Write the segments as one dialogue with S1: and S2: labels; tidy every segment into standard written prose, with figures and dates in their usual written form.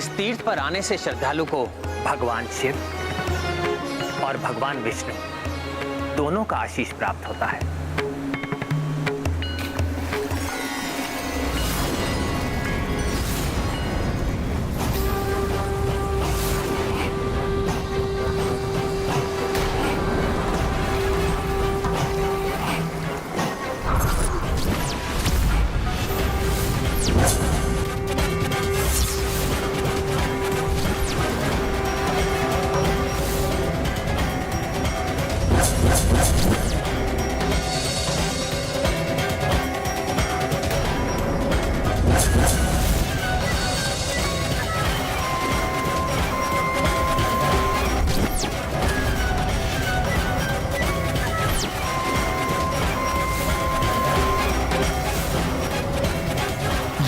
S1: इस तीर्थ पर आने से श्रद्धालु को भगवान शिव और भगवान विष्णु दोनों का आशीष प्राप्त होता है।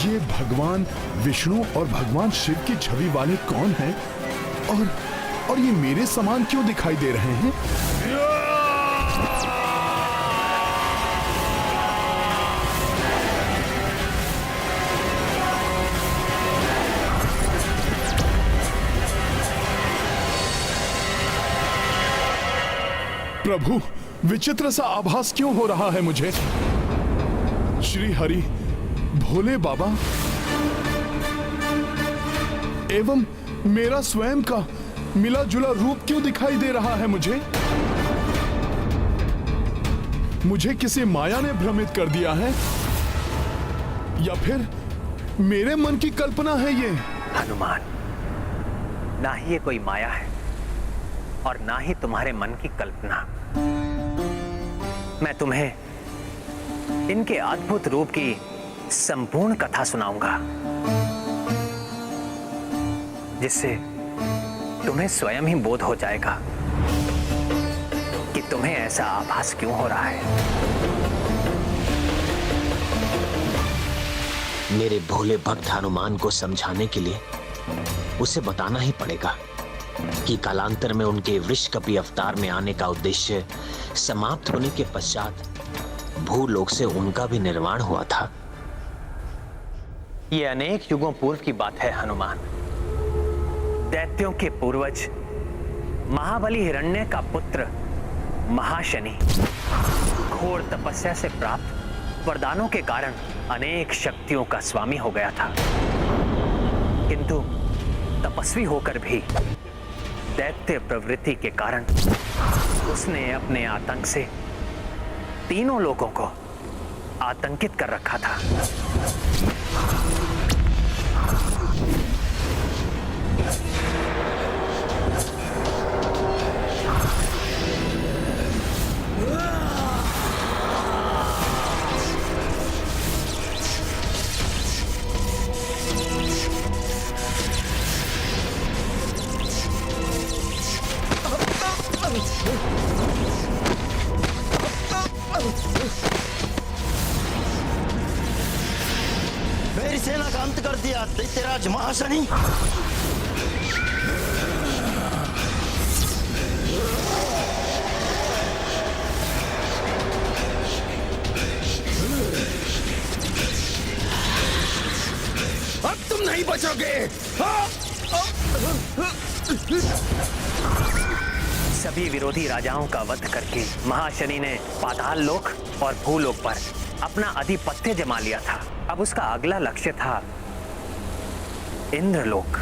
S2: ये भगवान विष्णु और भगवान शिव की छवि वाले कौन हैं? और ये मेरे समान क्यों दिखाई दे रहे हैं? प्रभु, विचित्र सा आभास क्यों हो रहा है मुझे? श्री हरि, भोले बाबा एवं मेरा स्वयं का मिला जुला रूप क्यों दिखाई दे रहा है मुझे? मुझे किसी माया ने भ्रमित कर दिया है या फिर मेरे मन की कल्पना है ये?
S1: हनुमान, ना ही ये कोई माया है और ना ही तुम्हारे मन की कल्पना। मैं तुम्हें इनके अद्भुत रूप की संपूर्ण कथा सुनाऊंगा, जिससे तुम्हें स्वयं ही बोध हो जाएगा कि तुम्हें ऐसा आभास क्यों हो रहा है।
S3: मेरे भोले भक्त हनुमान को समझाने के लिए उसे बताना ही पड़ेगा कि कालांतर में उनके वृषकपि अवतार में आने का उद्देश्य समाप्त होने के पश्चात भूलोक से उनका भी निर्माण हुआ था।
S1: ये अनेक युगों पूर्व की बात है हनुमान। दैत्यों के पूर्वज महाबली हिरण्य का पुत्र महाशनि घोर तपस्या से प्राप्त वरदानों के कारण अनेक शक्तियों का स्वामी हो गया था, किंतु तपस्वी होकर भी दैत्य प्रवृत्ति के कारण उसने अपने आतंक से तीनों लोगों को आतंकित कर रखा था।
S4: मेरी सेना का अंत कर दिया दैत्यराज महाशनि।
S5: अब तुम नहीं बचोगे।
S1: सभी विरोधी राजाओं का वध करके महाशनि ने पाताल लोक और भूलोक पर अपना आधिपत्य जमा लिया था। अब उसका अगला लक्ष्य था इंद्रलोक।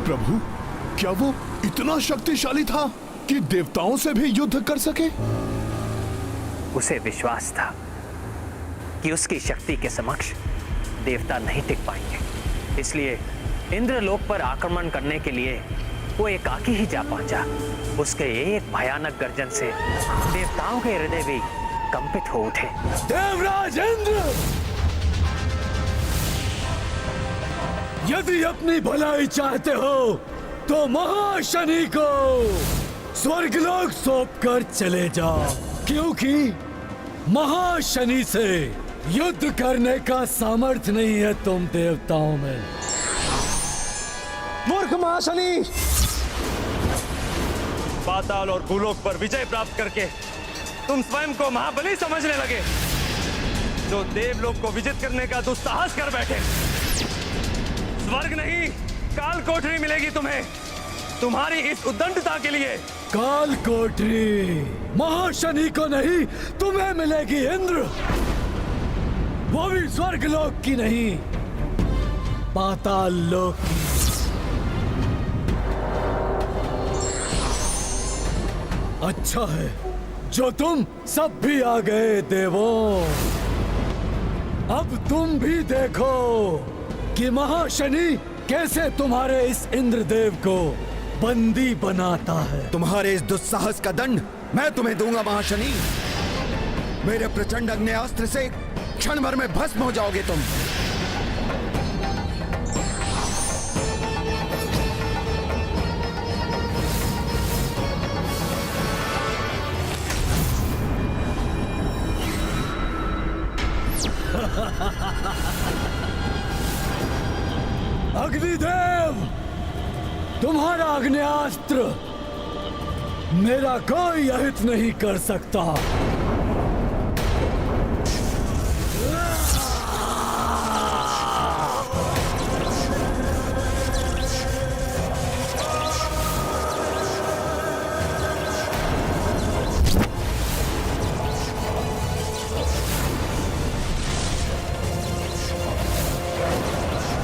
S2: प्रभु, क्या वो इतना शक्तिशाली था कि देवताओं से भी युद्ध कर सके?
S1: उसे विश्वास था कि उसकी शक्ति के समक्ष देवता नहीं टिक पाएंगे, इसलिए इंद्रलोक पर आक्रमण करने के लिए वो एकाकी ही जा पहुंचा। उसके एक भयानक गर्जन से देवताओं के हृदय भी कंपित हो उठे।
S5: देवराज इंद्र, यदि अपनी भलाई चाहते हो तो महाशनि को स्वर्गलोक सौंपकर चले जाओ, क्योंकि महाशनि से युद्ध करने का सामर्थ्य नहीं है तुम देवताओं में।
S6: मूर्ख महाशनि, पाताल और भूलोक पर विजय प्राप्त करके तुम स्वयं को महाबली समझने लगे, जो देवलोक को विजित करने का दुस्साहस कर बैठे। स्वर्ग नहीं, काल कोठरी मिलेगी तुम्हें, तुम्हारी इस उद्दंडता के लिए।
S5: काल कोठरी महाशनि को नहीं, तुम्हें मिलेगी इंद्र, वो भी स्वर्ग लोक की नहीं, पाताल लोक की। अच्छा है जो तुम सब भी आ गए देवों। अब तुम भी देखो कि महाशनि कैसे तुम्हारे इस इंद्रदेव को बंदी बनाता है।
S7: तुम्हारे इस दुस्साहस का दंड मैं तुम्हें दूंगा महाशनि। मेरे प्रचंड अग्नेयास्त्र से क्षण भर में भस्म हो जाओगे तुम।
S5: अग्निदेव, तुम्हारा अग्नेयास्त्र मेरा कोई अहित नहीं कर सकता।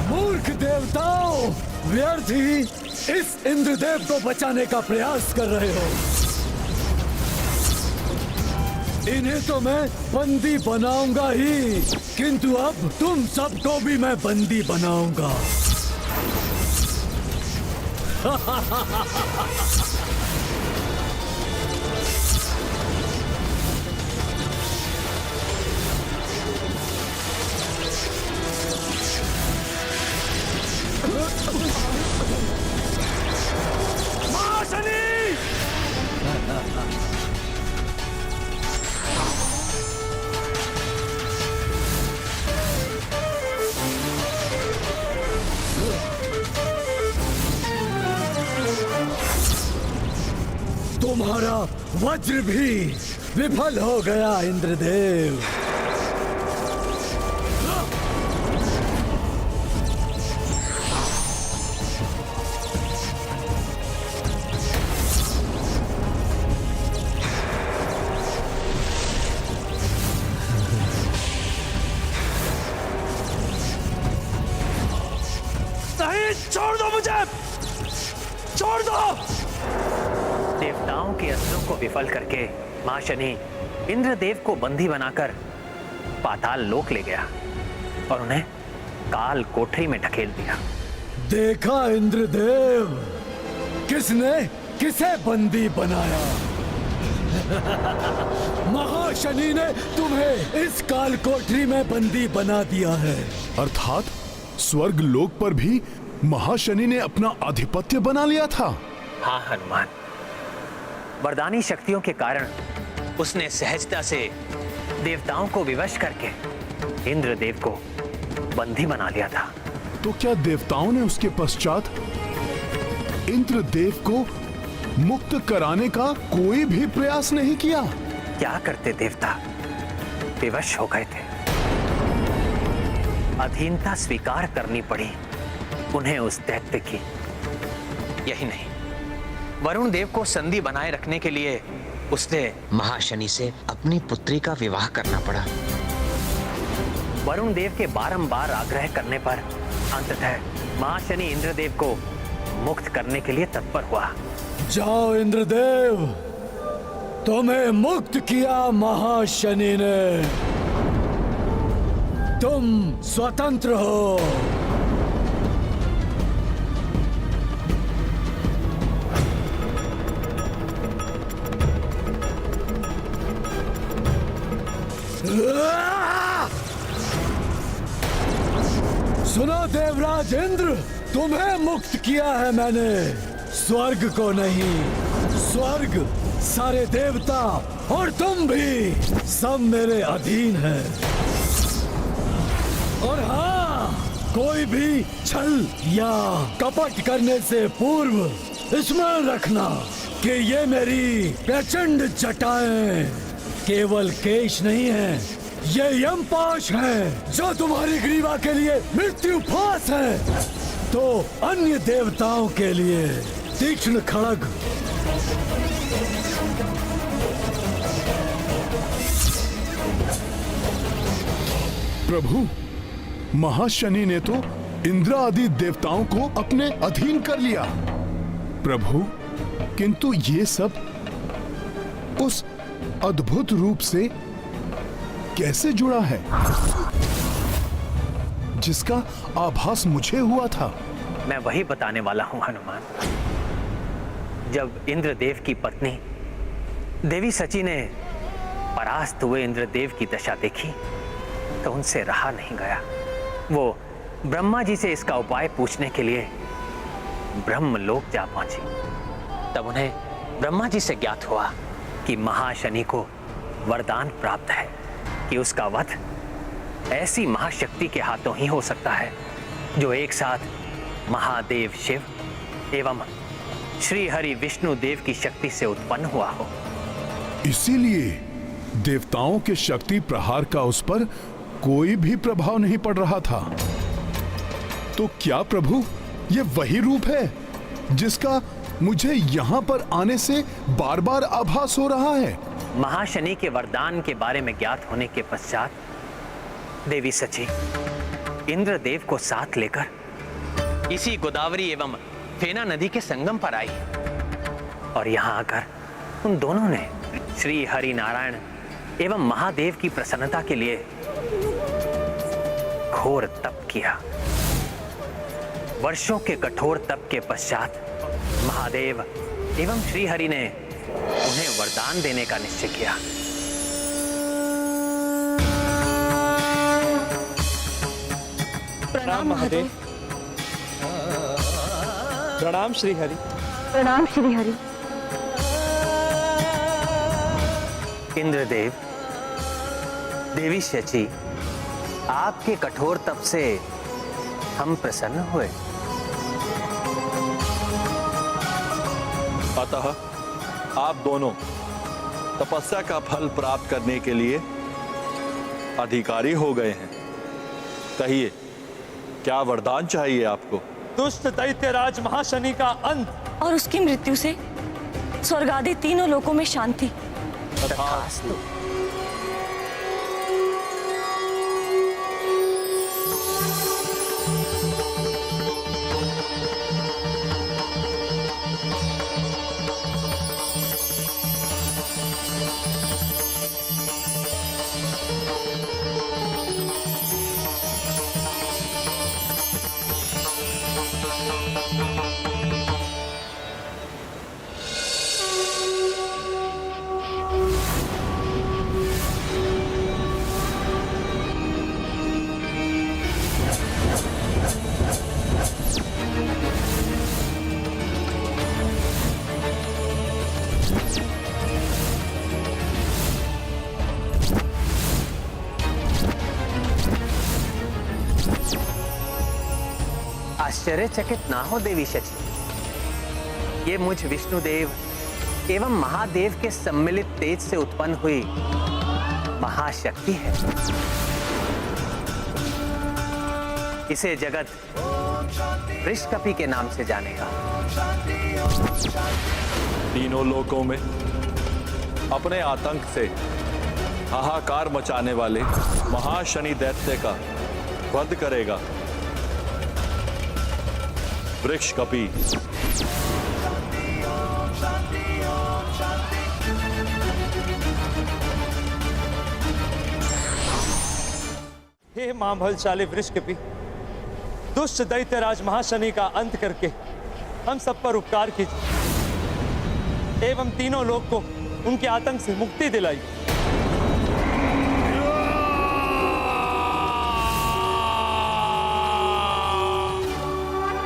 S5: मूर्ख देवताओं, व्यर्थ ही इस इंद्रदेव को बचाने का प्रयास कर रहे हो। इन्हें तो मैं बंदी बनाऊंगा ही, किंतु अब तुम सबको भी मैं बंदी बनाऊंगा। तुम्हारा वज्र भी विफल हो गया इंद्रदेव।
S6: नहीं, छोड़ दो मुझे, छोड़ दो।
S1: देवताओं के अस्त्रों को विफल करके महाशनि इंद्रदेव को बंदी बनाकर पाताल लोक ले गया और उन्हें काल कोठरी में ढकेल दिया।
S5: देखा इंद्रदेव, किसने किसे बंदी बनाया। महाशनि ने तुम्हें इस काल कोठरी में बंदी बना दिया है।
S2: अर्थात स्वर्ग लोक पर भी महाशनि ने अपना आधिपत्य बना लिया था।
S1: हाँ हनुमान, वरदानी शक्तियों के कारण उसने सहजता से देवताओं को विवश करके इंद्रदेव को बंदी बना लिया था।
S2: तो क्या देवताओं ने उसके पश्चात इंद्रदेव को मुक्त कराने का कोई भी प्रयास नहीं किया?
S1: क्या करते देवता, विवश हो गए थे। अधीनता स्वीकार करनी पड़ी उन्हें उस दैत्य की। यही नहीं, वरुण देव को संधि बनाए रखने के लिए उसने
S3: महाशनि से अपनी पुत्री का विवाह करना पड़ा।
S1: वरुण देव के बारंबार आग्रह करने पर अंततः महाशनि इंद्रदेव को मुक्त करने के लिए तत्पर हुआ।
S5: जाओ इंद्रदेव, तुम्हें मुक्त किया महाशनि ने, तुम स्वतंत्र हो। सुनो देवराज इंद्र, तुम्हें मुक्त किया है मैंने, स्वर्ग को नहीं। स्वर्ग, सारे देवता और तुम भी सब मेरे अधीन हैं। और हाँ, कोई भी छल या कपट करने से पूर्व स्मरण रखना कि ये मेरी प्रचंड जटाएं केवल केश नहीं है, ये यमपाश है जो तुम्हारी ग्रीवा के लिए मृत्यु फांस है। तो अन्य देवताओं के लिए तीक्ष्ण खड़ग।
S2: प्रभु, महाशनि ने तो इंद्र आदि देवताओं को अपने अधीन कर लिया। प्रभु, किंतु ये सब उस अद्भुत रूप से कैसे जुड़ा है जिसका आभास मुझे हुआ था?
S1: मैं वही बताने वाला हूं हनुमान। जब इंद्रदेव की पत्नी देवी सची ने परास्त हुए इंद्रदेव की दशा देखी तो उनसे रहा नहीं गया। वो ब्रह्मा जी से इसका उपाय पूछने के लिए ब्रह्मलोक जा पहुंची। तब उन्हें ब्रह्मा जी से ज्ञात हुआ कि महाशनि को वरदान प्राप्त है कि उसका वध ऐसी महाशक्ति के हाथों ही हो सकता है जो एक साथ महादेव शिव एवं श्री हरि विष्णु देव की शक्ति से उत्पन्न हुआ हो।
S2: इसीलिए देवताओं के शक्ति प्रहार का उस पर कोई भी प्रभाव नहीं पड़ रहा था। तो क्या प्रभु ये वही रूप है जिसका मुझे यहाँ पर आने से बार बार आभास हो रहा है?
S1: महाशनि के वरदान के बारे में ज्ञात होने के पश्चात देवी सची इंद्रदेव को साथ लेकर इसी गोदावरी एवं फेना नदी के संगम पर आई और यहाँ आकर उन दोनों ने श्री हरि नारायण एवं महादेव की प्रसन्नता के लिए घोर तप किया। वर्षों के कठोर तप के पश्चात महादेव एवं श्री हरि ने उन्हें वरदान देने का निश्चय किया।
S6: प्रणाम महादेव। प्रणाम श्री हरि।
S8: प्रणाम श्री हरि।
S1: इंद्रदेव, देवी शची, आपके कठोर तप से हम प्रसन्न हुए।
S9: अतः आप दोनों तपस्या का फल प्राप्त करने के लिए अधिकारी हो गए हैं। कहिए, क्या वरदान चाहिए आपको?
S6: दुष्ट दैत्यराज महाशनि का अंत
S8: और उसकी मृत्यु से स्वर्ग आदि तीनों लोकों में शांति।
S1: तथास्तु। आश्चर्यचकित ना हो देवी शची, ये मुझ विष्णुदेव एवं महादेव के सम्मिलित तेज से उत्पन्न हुई महाशक्ति है। इसे जगत वृषकपि के नाम से जानेगा।
S9: तीनों लोकों में अपने आतंक से हाहाकार मचाने वाले महाशनि दैत्य का वध करेगा वृषकपि।
S6: हे मां बलशाली वृषकपि, दुष्ट दैत्यराज महाशनि का अंत करके हम सब पर उपकार कीजिए एवं तीनों लोग को उनके आतंक से मुक्ति दिलाई।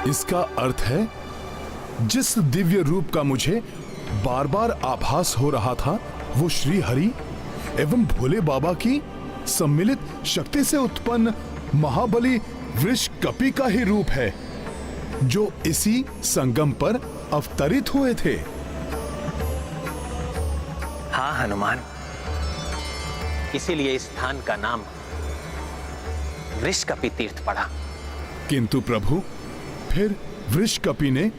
S2: इसका अर्थ है जिस दिव्य रूप का मुझे बार बार आभास हो रहा था वो श्री हरि एवं भोले बाबा की सम्मिलित शक्ति से उत्पन्न महाबली वृषकपि का ही रूप है जो इसी संगम पर अवतरित हुए थे।
S1: हाँ हनुमान, इसीलिए इस स्थान का नाम वृषकपि तीर्थ पड़ा।
S2: किंतु प्रभु, फिर वृषकपि ने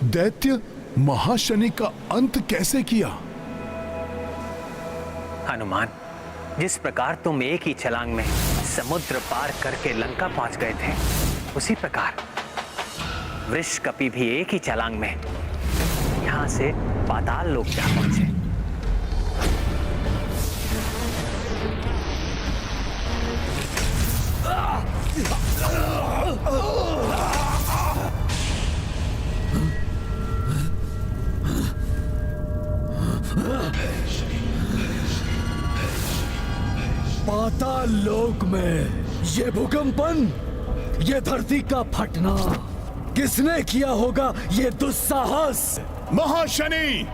S2: दैत्य महाशनि का अंत कैसे किया?
S1: हनुमान, जिस प्रकार तुम एक ही छलांग में समुद्र पार करके लंका पहुंच गए थे, उसी प्रकार वृषकपि भी एक ही छलांग में यहां से पाताल लोक जा पहुंचे।
S5: पाताल लोक में ये भूकंपन, ये धरती का फटना किसने किया होगा? ये दुस्साहस
S2: महाशनि!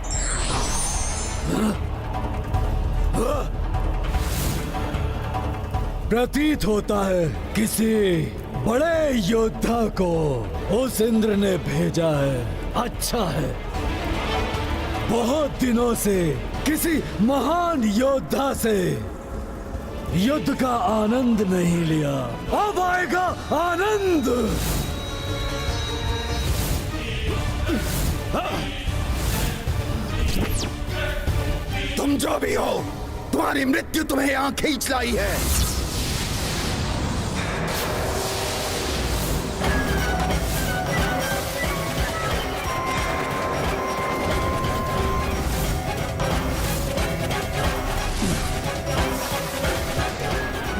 S5: प्रतीत होता है किसी बड़े योद्धा को उस इंद्र ने भेजा है। अच्छा है, बहुत दिनों से किसी महान योद्धा से युद्ध का आनंद नहीं लिया, अब आएगा आनंद।
S7: तुम जो भी हो, तुम्हारी मृत्यु तुम्हें यहां खींच लाई है।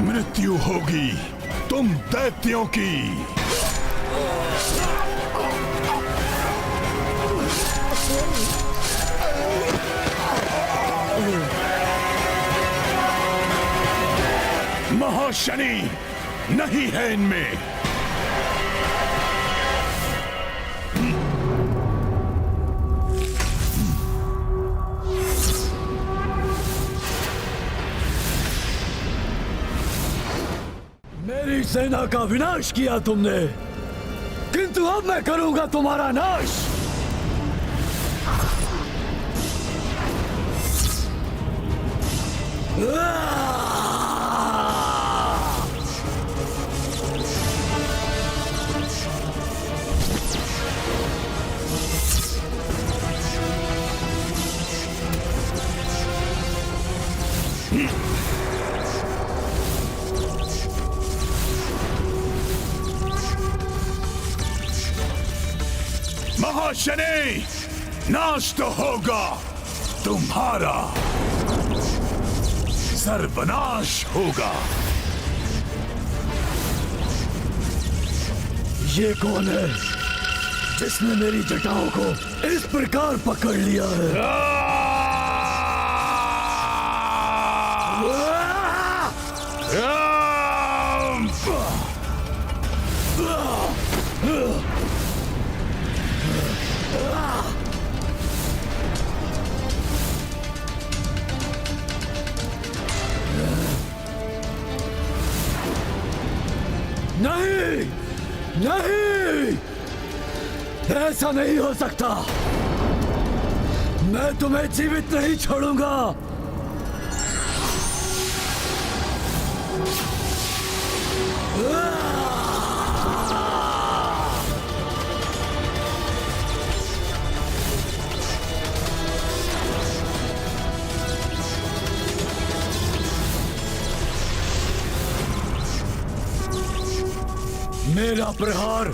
S2: मृत्यु होगी तुम दैत्यों की। महाशनि नहीं है इनमें।
S5: मेरी सेना का विनाश किया तुमने, किंतु अब मैं करूंगा तुम्हारा नाश।
S2: महाशनि, नाश तो होगा तुम्हारा, सर्वनाश होगा।
S5: ये कौन है जिसने मेरी जटाओं को इस प्रकार पकड़ लिया है? नहीं, नहीं, ऐसा नहीं हो सकता। मैं तुम्हें जीवित नहीं छोड़ूंगा। मेरा प्रहार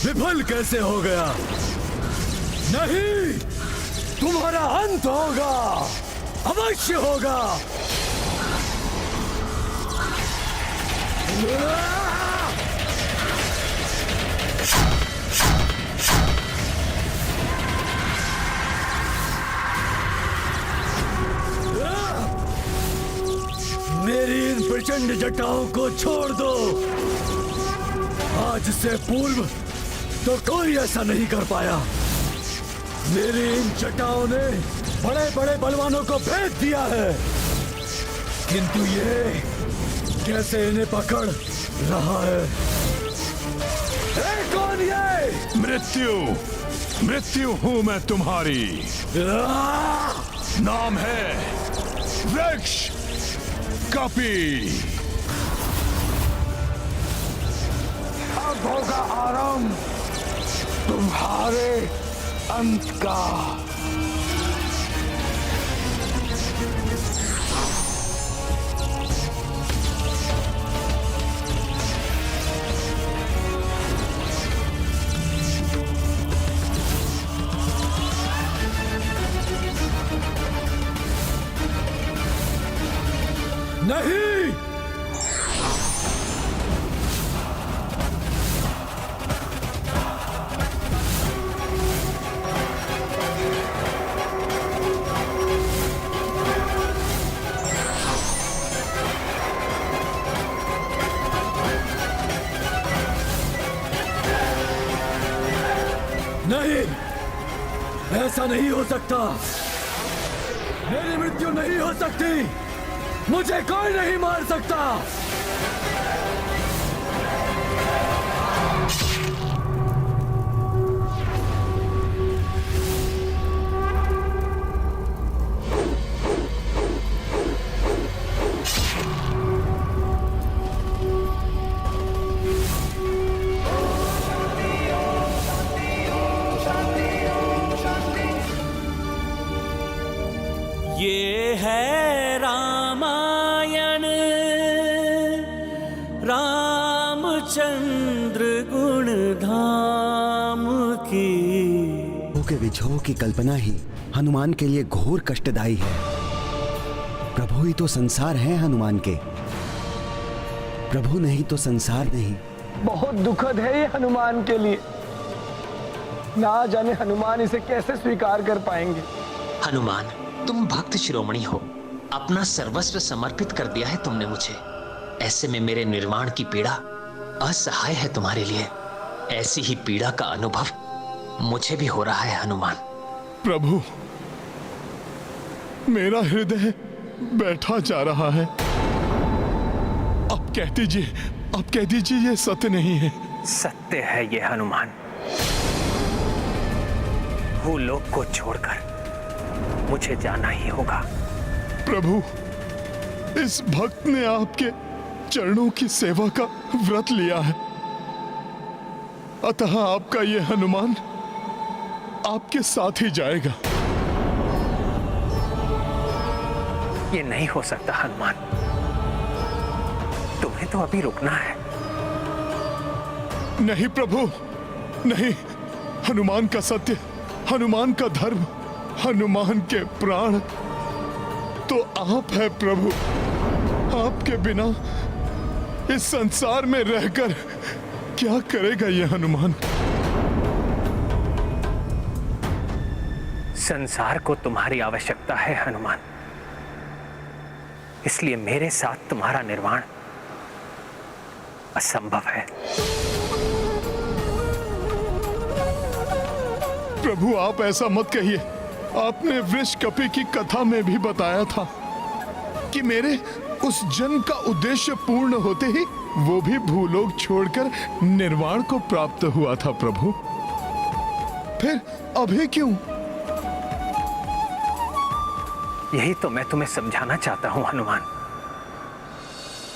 S5: विफल कैसे हो गया? नहीं, तुम्हारा अंत होगा, अवश्य होगा। मेरी इन प्रचंड जटाओं को छोड़ दो। आज से पूर्व तो कोई ऐसा नहीं कर पाया। मेरी इन जटाओं ने बड़े बड़े बलवानों को भेद दिया है, किंतु ये कैसे इन्हें पकड़ रहा है? कौन ये?
S2: मृत्यु हूं मैं तुम्हारी। नाम है वृषकपि।
S5: अब होगा आरंभ
S2: तुम्हारे अंत का।
S5: नहीं, नहीं, ऐसा नहीं हो सकता। मेरी मृत्यु नहीं हो सकती। मुझे कोई नहीं मार सकता।
S10: ये है रामायण, रामचंद्र गुण धाम की।
S7: के विजयों की कल्पना ही हनुमान के लिए घोर कष्टदायी है। प्रभु ही तो संसार है हनुमान के। प्रभु नहीं तो संसार नहीं।
S11: बहुत दुखद है ये हनुमान के लिए। ना जाने हनुमान इसे कैसे स्वीकार कर पाएंगे।
S3: हनुमान, तुम भक्त शिरोमणि हो, अपना सर्वस्व समर्पित कर दिया है तुमने मुझे। ऐसे में मेरे निर्वाण की पीड़ा असहाय है तुम्हारे लिए। ऐसी ही पीड़ा का अनुभव मुझे भी हो रहा है हनुमान।
S2: प्रभु, मेरा हृदय बैठा जा रहा है। अब कह दीजिए ये सत्य नहीं है।
S1: सत्य है ये हनुमान। भूलोक को छोड़कर मुझे जाना ही होगा।
S2: प्रभु, इस भक्त ने आपके चरणों की सेवा का व्रत लिया है, अतः आपका ये हनुमान आपके साथ ही जाएगा।
S1: ये नहीं हो सकता हनुमान। तुम्हें तो अभी रुकना है।
S2: नहीं प्रभु, नहीं। हनुमान का सत्य, हनुमान का धर्म, हनुमान के प्राण तो आप है प्रभु। आपके बिना इस संसार में रहकर क्या करेगा ये हनुमान?
S1: संसार को तुम्हारी आवश्यकता है हनुमान, इसलिए मेरे साथ तुम्हारा निर्वाण असंभव है।
S2: प्रभु, आप ऐसा मत कहिए। आपने वृषकपि की कथा में भी बताया था कि मेरे उस जन्म का उद्देश्य पूर्ण होते ही वो भी भूलोक छोड़कर निर्वाण को प्राप्त हुआ था। प्रभु, फिर अभी क्यों?
S1: यही तो मैं तुम्हें समझाना चाहता हूं हनुमान।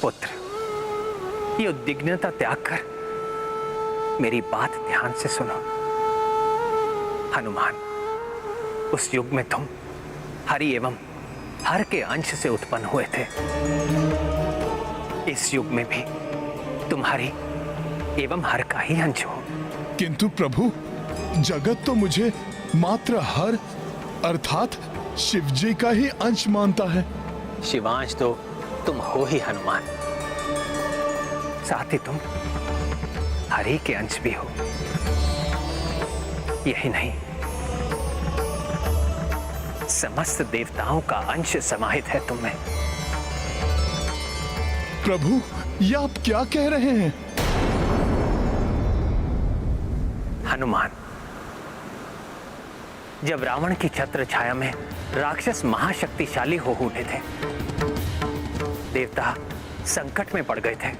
S1: पुत्र, ये उद्विग्नता त्याग कर मेरी बात ध्यान से सुनो। हनुमान, उस युग में तुम हरि एवं हर के अंश से उत्पन्न हुए थे। इस युग में भी तुम हरि एवं हर का ही अंश हो।
S2: किंतु प्रभु, जगत तो मुझे मात्र हर अर्थात शिव जी का ही अंश मानता है।
S1: शिवांश तो तुम हो ही हनुमान, साथ ही तुम हरि के अंश भी हो। यही नहीं, समस्त देवताओं का अंश समाहित है तुम में।
S2: प्रभु, ये आप क्या कह रहे हैं?
S1: हनुमान, जब रावण की छत्र छाया में राक्षस महाशक्तिशाली हो उठे थे, देवता संकट में पड़ गए थे,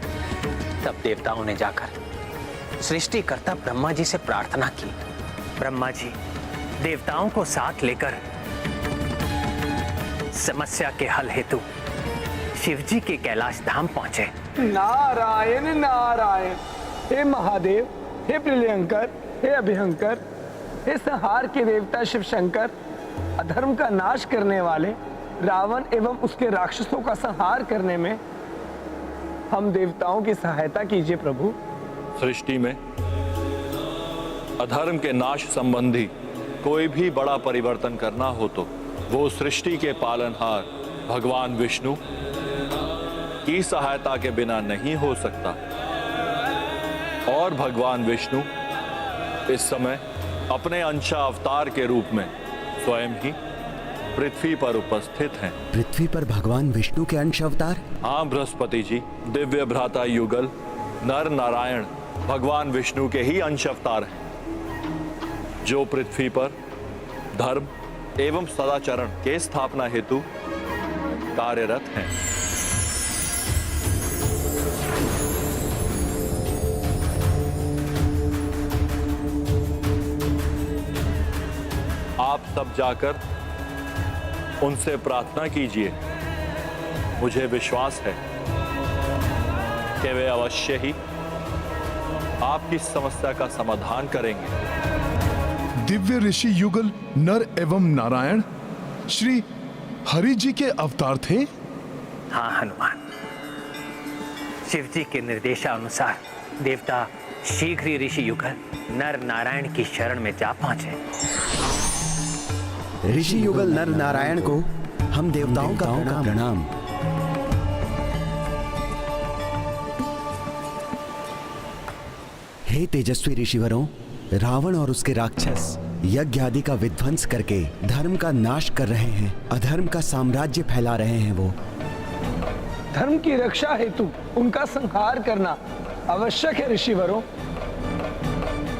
S1: तब देवताओं ने जाकर सृष्टिकर्ता ब्रह्मा जी से प्रार्थना की। ब्रह्मा जी देवताओं को साथ लेकर समस्या के हल हेतु शिव जी के कैलाश धाम पहुंचे।
S11: नारायण नारायण। हे महादेव, हे प्रियंकर, हे अभिहंकर, हे संहार के देवता शिव शंकर, अधर्म का नाश करने वाले रावण एवं उसके राक्षसों का संहार करने में हम देवताओं की सहायता कीजिए प्रभु।
S9: सृष्टि में अधर्म के नाश संबंधी कोई भी बड़ा परिवर्तन करना हो तो वो सृष्टि के पालनहार भगवान विष्णु की सहायता के बिना नहीं हो सकता। और भगवान विष्णु इस समय अपने अंशा अवतार के रूप में स्वयं ही पृथ्वी पर उपस्थित हैं।
S7: पृथ्वी पर भगवान विष्णु के अंश अवतार?
S9: हाँ बृहस्पति जी, दिव्य भ्राता युगल नर नारायण भगवान विष्णु के ही अंश अवतार हैं, जो पृथ्वी पर धर्म एवं सदाचरण के स्थापना हेतु कार्यरत हैं। आप सब जाकर उनसे प्रार्थना कीजिए। मुझे विश्वास है कि वे अवश्य ही आपकी समस्या का समाधान करेंगे।
S2: दिव्य ऋषि युगल नर एवं नारायण श्री हरि जी के अवतार थे।
S1: हाँ हनुमान, शिव जी के निर्देशानुसार देवता शीघ्र ही ऋषि युगल नर नारायण की शरण में जा पहुंचे।
S7: ऋषि युगल नर नारायण को हम देवताओं का प्रणाम। हे तेजस्वी ऋषिवरों, रावण और उसके राक्षस यज्ञ आदि का विध्वंस करके धर्म का नाश कर रहे हैं, अधर्म का साम्राज्य फैला रहे हैं। वो
S11: धर्म की रक्षा हेतु उनका संहार करना आवश्यक है। ऋषिवरों,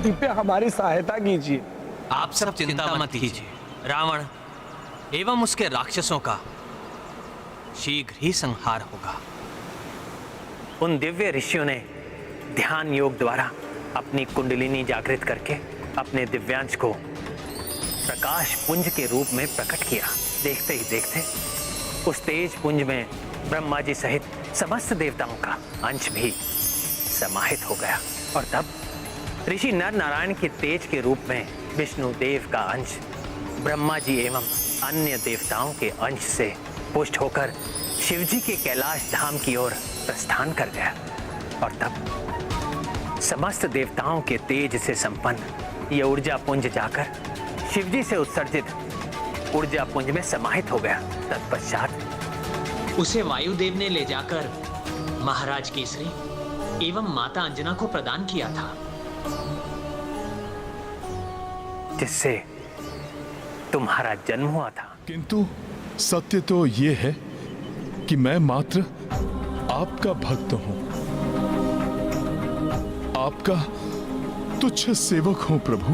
S11: कृपया हमारी सहायता कीजिए।
S1: आप सब चिंता मत कीजिए, रावण एवं उसके राक्षसों का शीघ्र ही संहार होगा। उन दिव्य ऋषियों ने ध्यान योग द्वारा अपनी कुंडलिनी जागृत करके अपने दिव्यांश को प्रकाश पुंज के रूप में प्रकट किया। देखते ही देखते उस तेज पुंज में ब्रह्मा जी सहित समस्त देवताओं का अंश भी समाहित हो गया। और तब ऋषि नर नारायण के तेज के रूप में विष्णु देव का अंश ब्रह्मा जी एवं अन्य देवताओं के अंश से पुष्ट होकर शिव जी के कैलाश धाम की ओर प्रस्थान कर गया। और तब समस्त देवताओं के तेज से संपन्न यह ऊर्जा पुंज जाकर शिवजी से उत्सर्जित ऊर्जा पुंज में समाहित हो गया। तत्पश्चात
S3: उसे वायुदेव ने ले जाकर महाराज केसरी एवं माता अंजना को प्रदान किया था,
S1: जिससे तुम्हारा जन्म हुआ था।
S2: किंतु सत्य तो ये है कि मैं मात्र आपका भक्त हूं, आपका तुच्छ सेवक हूं प्रभु।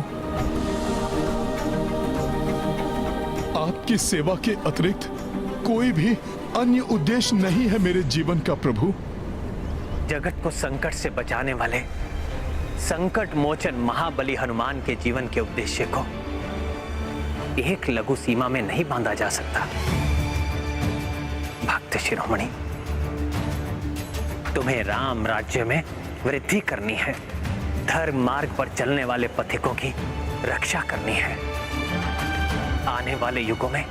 S2: आपकी सेवा के अतिरिक्त कोई भी अन्य उद्देश्य नहीं है मेरे जीवन का प्रभु।
S1: जगत को संकट से बचाने वाले संकट मोचन महाबली हनुमान के जीवन के उद्देश्य को एक लघु सीमा में नहीं बांधा जा सकता। भक्त शिरोमणि, तुम्हें राम राज्य में वृद्धि करनी है, धर्म मार्ग पर चलने वाले पथिकों की रक्षा करनी है। आने वाले युगों में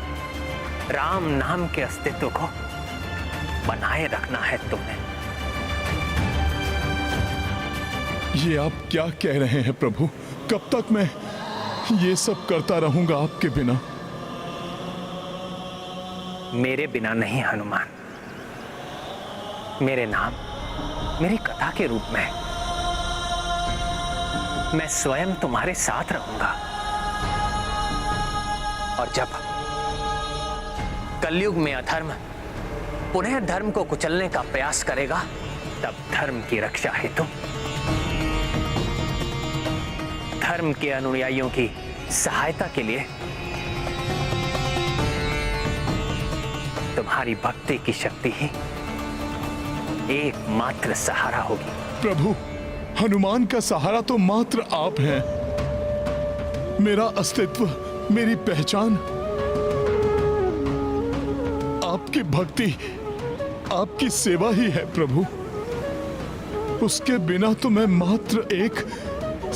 S1: राम नाम के अस्तित्व को बनाए रखना है तुम्हें।
S2: ये आप क्या कह रहे हैं प्रभु? कब तक मैं ये सब करता रहूंगा आपके बिना?
S1: मेरे बिना नहीं हनुमान, मेरे नाम मेरी कथा के रूप में मैं स्वयं तुम्हारे साथ रहूंगा। और जब कलयुग में अधर्म पुनः धर्म को कुचलने का प्रयास करेगा, तब धर्म की रक्षा हेतु धर्म के अनुयायियों की सहायता के लिए तुम्हारी भक्ति की शक्ति ही एकमात्र सहारा होगी।
S2: प्रभु, हनुमान का सहारा तो मात्र आप हैं। मेरा अस्तित्व, मेरी पहचान आपकी भक्ति, आपकी सेवा ही है प्रभु। उसके बिना तो मैं मात्र एक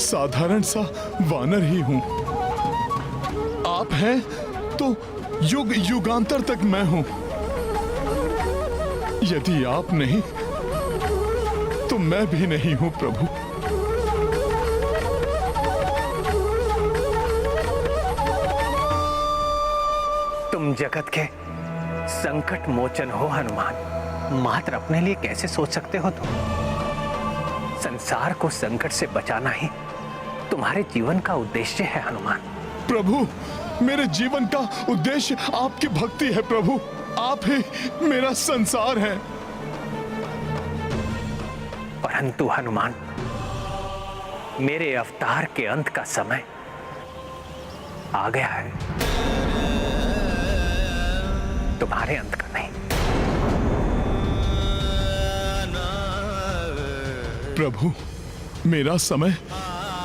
S2: साधारण सा वानर ही हूं। आप हैं तो युग युगांतर तक मैं हूं। यदि आप नहीं तो मैं भी नहीं हूं प्रभु।
S1: तुम जगत के संकट मोचन हो हनुमान, मात्र अपने लिए कैसे सोच सकते हो तुम? संसार को संकट से बचाना ही तुम्हारे जीवन का उद्देश्य है हनुमान।
S2: प्रभु, मेरे जीवन का उद्देश्य आपकी भक्ति है प्रभु। आप ही मेरा संसार है।
S1: परंतु हनुमान, मेरे अवतार के अंत का समय आ गया है, तुम्हारे अंत का नहीं।
S2: प्रभु, मेरा समय,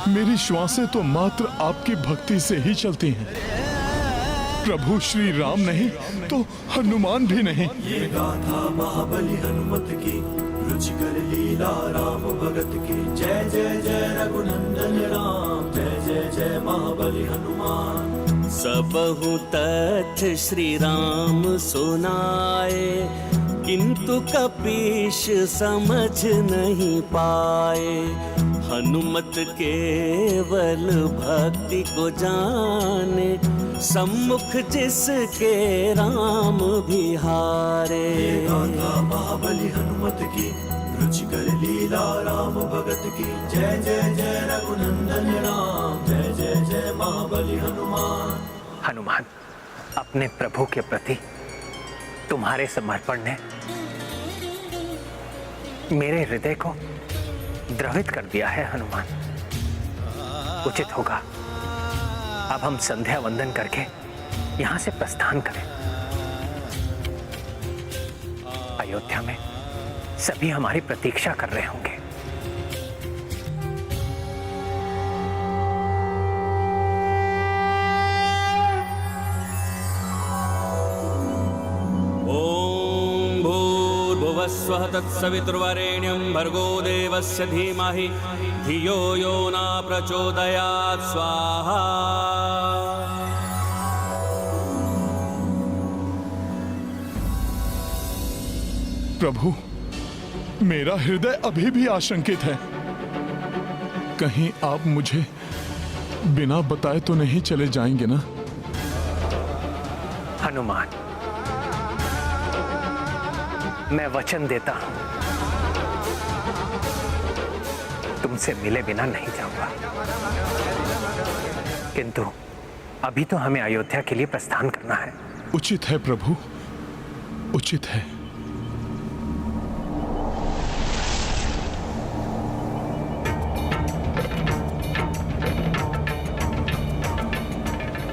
S2: मेरी श्वासें तो मात्र आपकी भक्ति से ही चलती हैं। प्रभु श्री राम नहीं तो हनुमान भी नहीं।
S10: ये गाथा महाबली हनुमत की, रुचिकर लीला राम भगत की। जय जय जय रघुनंदन राम, जय जय जय महाबली हनुमान। सबहु तथ श्री राम सुनाए, किंतु कपीश समझ नहीं पाए। हनुमत केवल भक्ति को जाने, सम्मुख जिसके राम भी हारे। गाथा महाबली हनुमत की, रुचिकर लीला राम भगत की। जय जय जय रघुनंदन राम, जय जय जय महाबली हनुमान।
S1: हनुमान, अपने प्रभु के प्रति तुम्हारे समर्पण ने मेरे हृदय को द्रवित कर दिया है हनुमान। उचित होगा अब हम संध्या वंदन करके यहां से प्रस्थान करें। अयोध्या में सभी हमारी प्रतीक्षा कर रहे होंगे।
S10: स्वः तत्सवितुर्वरेण्यं भर्गो देवस्य धीमहि धियो यो न प्रचोदयात्। स्वाहा।
S2: प्रभु, मेरा हृदय अभी भी आशंकित है। कहीं आप मुझे बिना बताए तो नहीं चले जाएंगे ना?
S1: हनुमान, मैं वचन देता हूं, तुमसे मिले बिना नहीं जाऊंगा। किंतु अभी तो हमें अयोध्या के लिए प्रस्थान करना है।
S2: उचित है प्रभु, उचित है।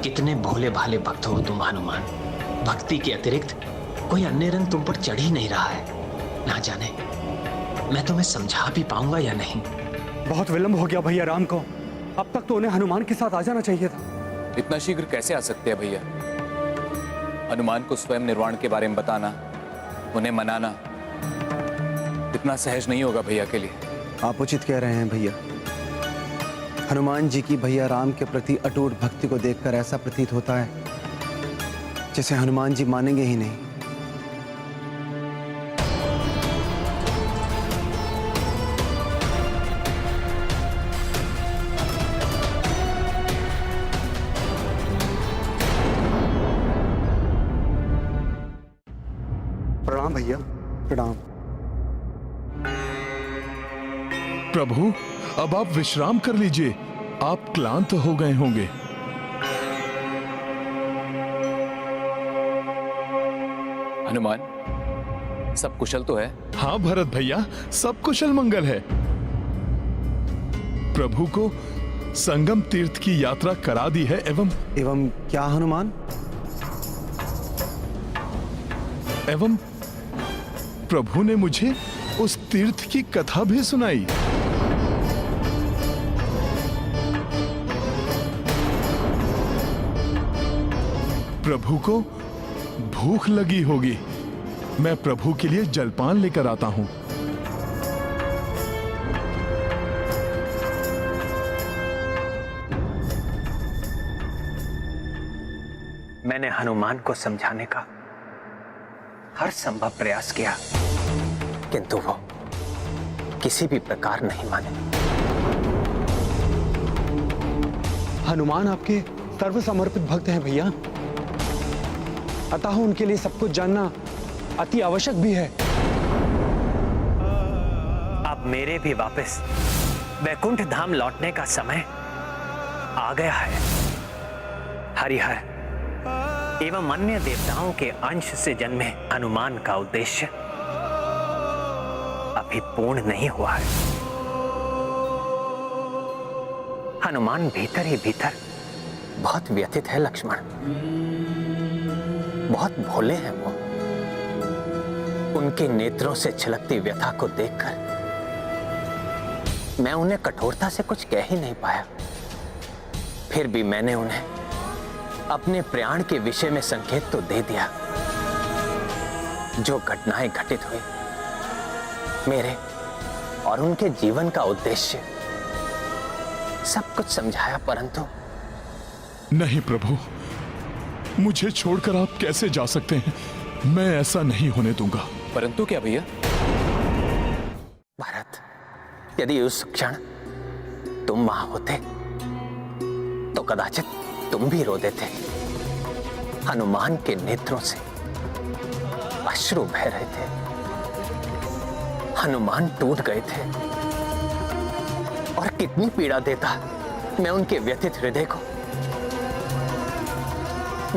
S3: कितने भोले भाले भक्त हो तुम हनुमान। भक्ति के अतिरिक्त कोई अन्य रंग तुम पर चढ़ ही नहीं रहा है। ना जाने मैं तुम्हें समझा भी पाऊंगा या नहीं।
S12: बहुत विलंब हो गया भैया राम को। अब तक तो उन्हें हनुमान के साथ आ जाना चाहिए था।
S13: इतना शीघ्र कैसे आ सकते हैं भैया? हनुमान को स्वयं निर्वाण के बारे में बताना, उन्हें मनाना इतना सहज नहीं होगा भैया के लिए।
S7: आप उचित कह रहे हैं भैया। हनुमान जी की भैया राम के प्रति अटूट भक्ति को देखकर ऐसा प्रतीत होता है जैसे हनुमान जी मानेंगे ही नहीं।
S12: प्रणाम भैया।
S7: प्रणाम।
S2: प्रभु, अब आप विश्राम कर लीजिए। आप क्लांत हो गए होंगे।
S13: हनुमान, सब कुशल तो है?
S2: हाँ भरत भैया, सब कुशल मंगल है। प्रभु को संगम तीर्थ की यात्रा करा दी है।
S7: एवं क्या हनुमान?
S2: एवं प्रभु ने मुझे उस तीर्थ की कथा भी सुनाई। प्रभु को भूख लगी होगी। मैं प्रभु के लिए जलपान लेकर आता हूं।
S1: हनुमान को समझाने का हर संभव प्रयास किया, किंतु वो किसी भी प्रकार नहीं माने।
S12: हनुमान आपके सर्वसमर्पित भक्त हैं भैया, अतः उनके लिए सब कुछ जानना अति आवश्यक भी है।
S1: अब मेरे भी वापस वैकुंठ धाम लौटने का समय आ गया है। हरिहर एवं अन्य देवताओं के अंश से जन्मे हनुमान का उद्देश्य अभी पूर्ण नहीं हुआ है। हनुमान भीतर ही भीतर बहुत व्यथित है लक्ष्मण, बहुत भोले हैं वो। उनके नेत्रों से छलकती व्यथा को देखकर मैं उन्हें कठोरता से कुछ कह ही नहीं पाया। फिर भी मैंने उन्हें अपने प्राण के विषय में संकेत तो दे दिया। जो घटनाएं घटित हुई, मेरे और उनके जीवन का उद्देश्य, सब कुछ समझाया, परंतु
S2: नहीं प्रभु, मुझे छोड़कर आप कैसे जा सकते हैं? मैं ऐसा नहीं होने दूंगा।
S13: परंतु क्या भैया?
S1: भरत, यदि उस क्षण तुम वहां होते तो कदाचित तुम भी रो देते। हनुमान के नेत्रों से अश्रु बह रहे थे, हनुमान टूट गए थे, और कितनी पीड़ा देता मैं उनके व्यथित हृदय को।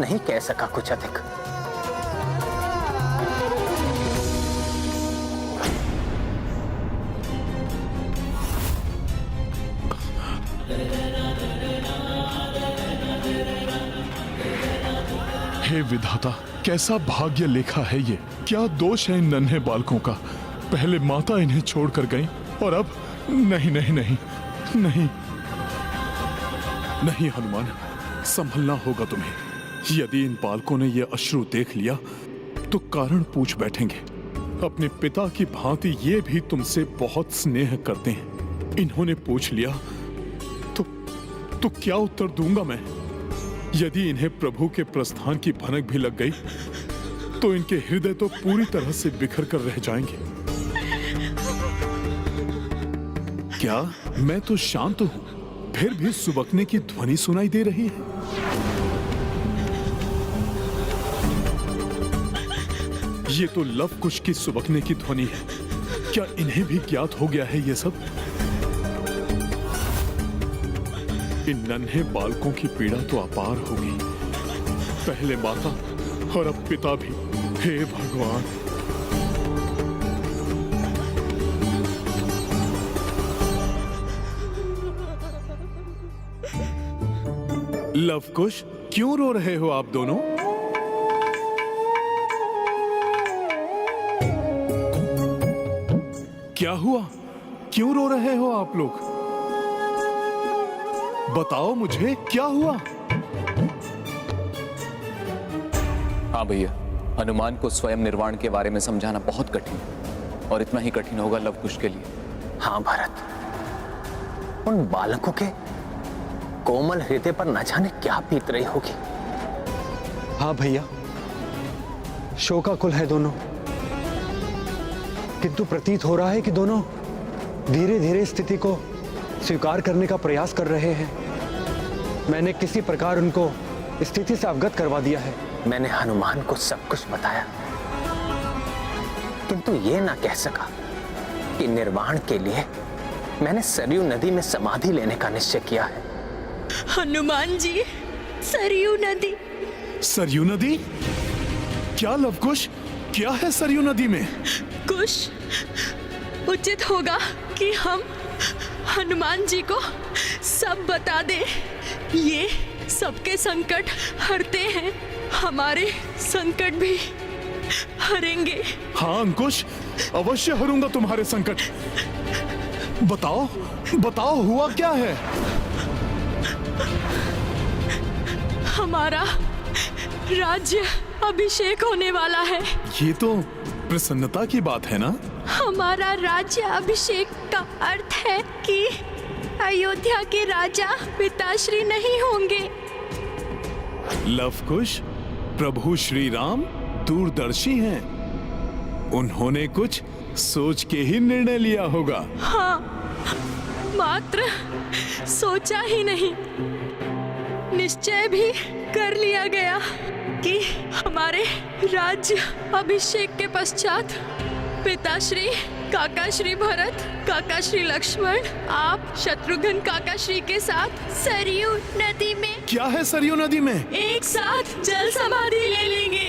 S1: नहीं कह सका कुछ अधिक।
S2: हे विधाता, कैसा भाग्य लेखा है ये। क्या दोष है इन नन्हे बालकों का? पहले माता इन्हें छोड़कर गई और अब नहीं नहीं नहीं नहीं नहीं। हनुमान, संभलना होगा तुम्हें। यदि इन बालकों ने ये अश्रु देख लिया तो कारण पूछ बैठेंगे। अपने पिता की भांति ये भी तुमसे बहुत स्नेह करते हैं। इन्होंने पूछ लिया तो क्या उत्तर दूंगा मैं? यदि इन्हें प्रभु के प्रस्थान की भनक भी लग गई तो इनके हृदय तो पूरी तरह से बिखर कर रह जाएंगे। क्या मैं तो शांत हूं, फिर भी सुबकने की ध्वनि सुनाई दे रही है? ये तो लव कुश की सुबकने की ध्वनि है। क्या इन्हें भी ज्ञात हो गया है ये सब? इन नन्हे बालकों की पीड़ा तो अपार होगी। पहले माता और अब पिता भी। हे भगवान! लवकुश, क्यों रो रहे हो आप दोनों? क्या हुआ? क्यों रो रहे हो आप लोग? बताओ मुझे, क्या हुआ?
S13: हाँ भैया, हनुमान को स्वयं निर्वाण के बारे में समझाना बहुत कठिन है, और इतना ही कठिन होगा लवकुश के लिए।
S1: हाँ भरत, उन बालकों के कोमल हृदय पर न जाने क्या बीत रही होगी।
S12: हाँ भैया, शोकाकुल है दोनों, किंतु प्रतीत हो रहा है कि दोनों धीरे धीरे स्थिति को स्वीकार करने का प्रयास कर रहे हैं। मैंने किसी प्रकार उनको स्थिति से अवगत करवा दिया है।
S1: मैंने हनुमान को सब कुछ बताया, किंतु ये ना कह सका कि निर्वाण के लिए मैंने सरयू नदी में समाधि लेने का निश्चय किया है।
S8: हनुमान जी, सरयू नदी।
S2: सरयू नदी? क्या लवकुश, क्या है सरयू नदी में?
S8: कुश, उचित होगा कि हम हनुमान जी को सब बता दे। ये सबके संकट हरते हैं, हमारे संकट भी हरेंगे।
S2: हाँ अंकुश, अवश्य हरूंगा तुम्हारे संकट। बताओ बताओ, हुआ क्या है?
S8: हमारा राज्य अभिषेक होने वाला है।
S2: ये तो प्रसन्नता की बात है ना?
S8: हमारा राज्य अभिषेक का अर्थ है कि अयोध्या के राजा पिताश्री नहीं होंगे।
S2: लवकुश, प्रभु श्री राम दूरदर्शी हैं। उन्होंने कुछ सोच के ही निर्णय लिया होगा।
S8: हाँ, मात्र सोचा ही नहीं, निश्चय भी कर लिया गया कि हमारे राज्य अभिषेक के पश्चात पिताश्री, काकाश्री भरत, काकाश्री लक्ष्मण, आप शत्रुघ्न काकाश्री के साथ सरयू नदी में,
S2: क्या है सरयू नदी में,
S8: एक साथ जल समाधि ले लेंगे।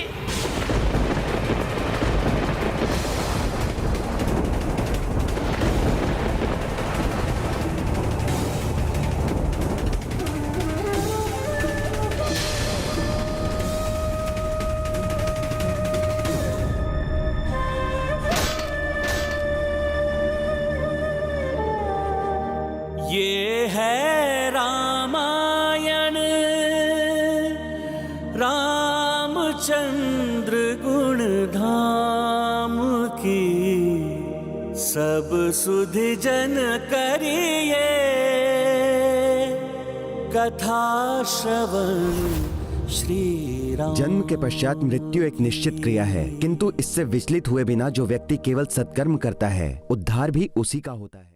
S10: ये है रामायण, रामचंद्र गुण धाम की, सब सुधि जन करिए कथा श्रवण श्री राम।
S7: जन्म के पश्चात मृत्यु एक निश्चित क्रिया है, किंतु इससे विचलित हुए बिना जो व्यक्ति केवल सत्कर्म करता है, उद्धार भी उसी का होता है।